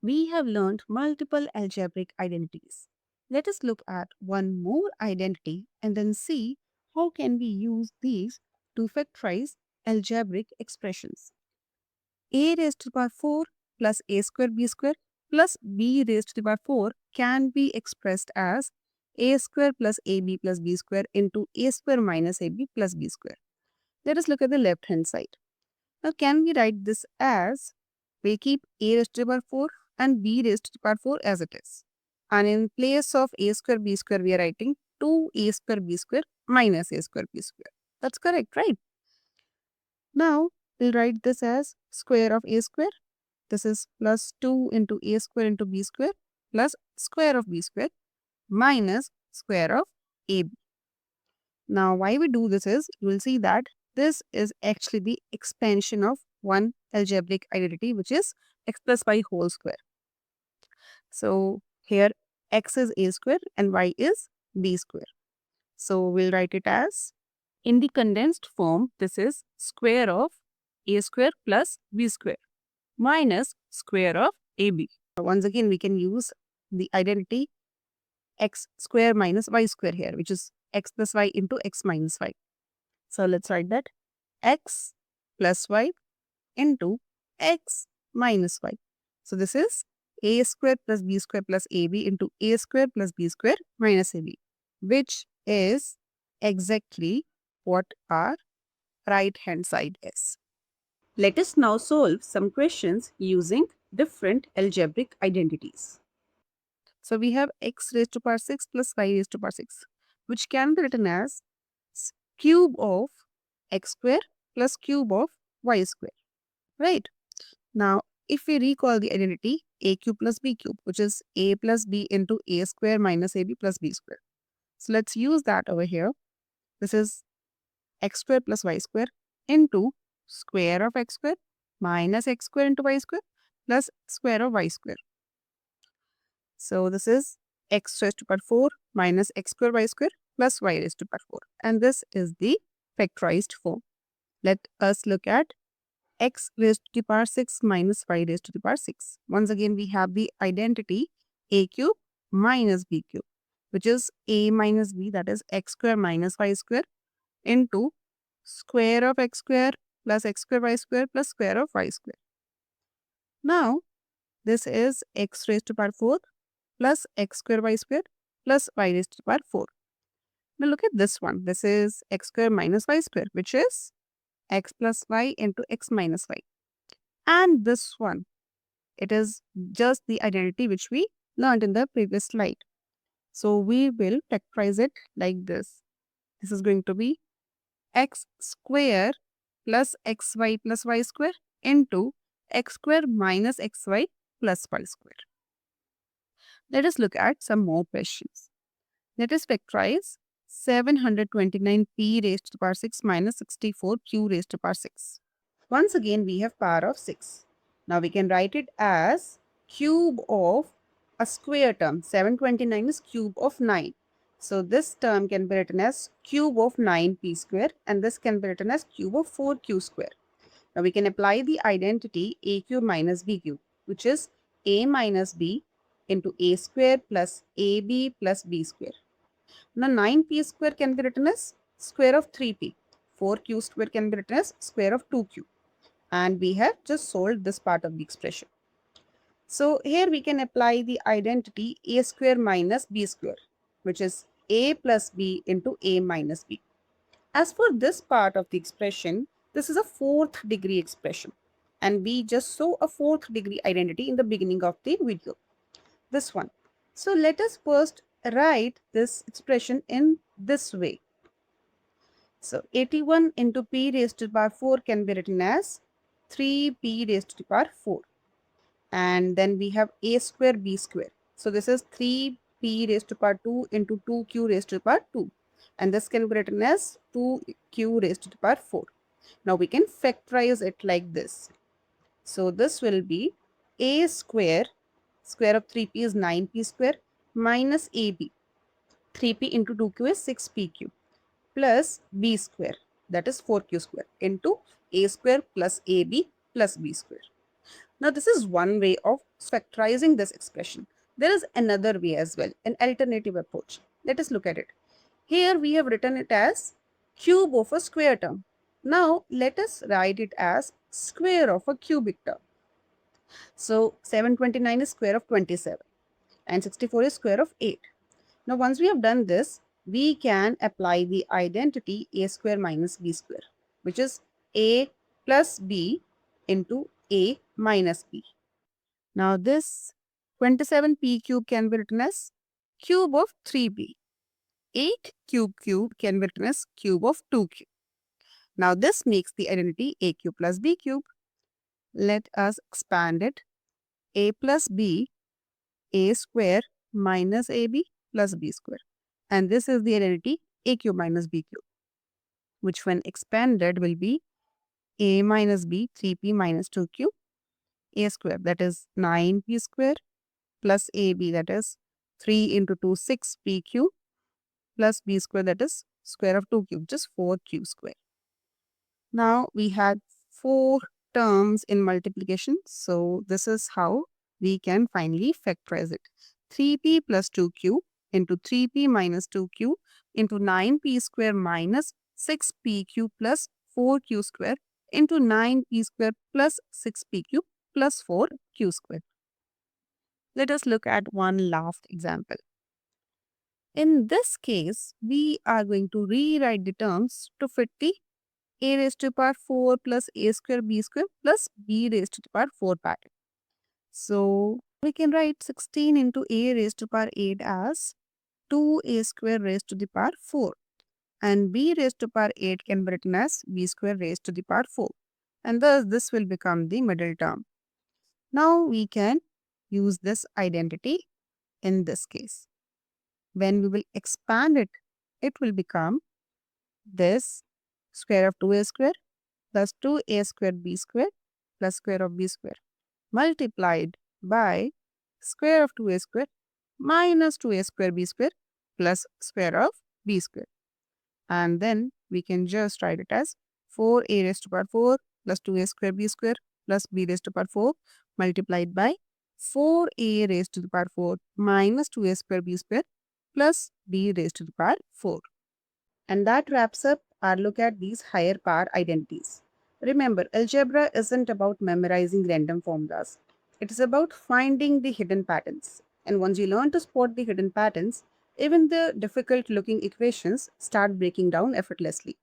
We have learned multiple algebraic identities. Let us look at one more identity and then see how can we use these to factorize algebraic expressions. A raised to the power 4 plus a square b square plus b raised to the power 4 can be expressed as a square plus ab plus b square into a square minus ab plus b square. Let us look at the left hand side. Now, can we write this as we keep a raised to the power 4 and b raised to the power 4 as it is. And in place of a square b square, we are writing 2a square b square minus a square b square. That's correct, right? Now, we'll write this as square of a square. This is plus 2 into a square into b square plus square of b square minus square of ab. Now, why we do this is, you will see that this is actually the expansion of one algebraic identity, which is x plus y whole square. So, here x is a square and y is b square. So, we'll write it as, in the condensed form, this is square of a square plus b square minus square of ab. Once again, we can use the identity x square minus y square here, which is x plus y into x minus y. So let's write that x plus y into x minus y. So this is a square plus b square plus ab into a square plus b square minus ab, which is exactly what our right hand side is. Let us now solve some questions using different algebraic identities. So we have x raised to power 6 plus y raised to power 6, which can be written as cube of x square plus cube of y square, right? Now, if we recall the identity a cube plus b cube, which is a plus b into a square minus ab plus b square. So let's use that over here. This is x square plus y square into square of x square minus x square into y square plus square of y square. So this is x raised to power 4 minus x square y square plus y raised to power 4. And this is the factorized form. Let us look at x raised to the power 6 minus y raised to the power 6. Once again, we have the identity a cube minus b cube, which is a minus b, that is x square minus y square into square of x square plus x square y square plus square of y square. Now, this is x raised to power 4 plus x square y square plus y raised to the power 4. Now look at this one. This is x square minus y square, which is x plus y into x minus y. And this one, it is just the identity which we learned in the previous slide. So we will factorize it like this. This is going to be x square plus xy plus y square into x square minus xy plus y square. Let us look at some more questions. Let us factorize 729p raised to the power 6 minus 64q raised to the power 6. Once again, we have power of 6. Now we can write it as cube of a square term. 729 is cube of 9. So this term can be written as cube of 9p square and this can be written as cube of 4q square. Now we can apply the identity a cube minus b cube, which is a minus b into a square plus ab plus b square. Now 9p square can be written as square of 3p. 4q square can be written as square of 2q. And we have just solved this part of the expression. So here we can apply the identity a square minus b square, which is a plus b into a minus b. As for this part of the expression, this is a fourth degree expression. And we just saw a fourth degree identity in the beginning of the video. This one. So let us first write this expression in this way. So 81 into p raised to the power 4 can be written as 3p raised to the power 4. And then we have a square b square. So this is 3p raised to the power 2 into 2q raised to the power 2. And this can be written as 2q raised to the power 4. Now we can factorize it like this. So this will be a square, square of 3p is 9p square minus ab. 3p into 2q is 6pq plus b square, that is 4q square into a square plus ab plus b square. Now, this is one way of factorizing this expression. There is another way as well, an alternative approach. Let us look at it. Here we have written it as cube of a square term. Now, let us write it as square of a cubic term. So, 729 is square of 27 and 64 is square of 8. Now, once we have done this, we can apply the identity a square minus b square, which is a plus b into a minus b. Now, this 27p cube can be written as cube of 3p. 8 cube can be written as cube of 2 cube. Now, this makes the identity a cube plus b cube. Let us expand it. A plus b, a square minus ab plus b square. And this is the identity a cube minus b cube, which when expanded will be a minus b, 3p minus 2 cube, a square, that is 9p square, plus ab, that is 3 into 2, 6p cube, plus b square, that is square of 2 cube, just 4q square. Now we had 4 terms in multiplication. So this is how we can finally factorize it. 3p plus 2q into 3p minus 2q into 9p square minus 6pq plus 4q square into 9p square plus 6pq plus 4q square. Let us look at one last example. In this case, we are going to rewrite the terms to fit the a raised to the power 4 plus a square b square plus b raised to the power 4 pattern. So we can write 16 into a raised to the power 8 as 2a square raised to the power 4. And b raised to the power 8 can be written as b square raised to the power 4. And thus this will become the middle term. Now we can use this identity in this case. When we will expand it, it will become this square of 2a square plus 2a square b square plus square of b square multiplied by square of 2a square minus 2a square b square plus square of b square. And then we can just write it as 4a raised to the power 4 plus 2a square b square plus b raised to the power 4 multiplied by 4a raised to the power 4 minus 2a square b square plus b raised to the power 4. And that wraps up our look at these higher power identities. Remember, algebra isn't about memorizing random formulas. It is about finding the hidden patterns. And once you learn to spot the hidden patterns, even the difficult looking equations start breaking down effortlessly.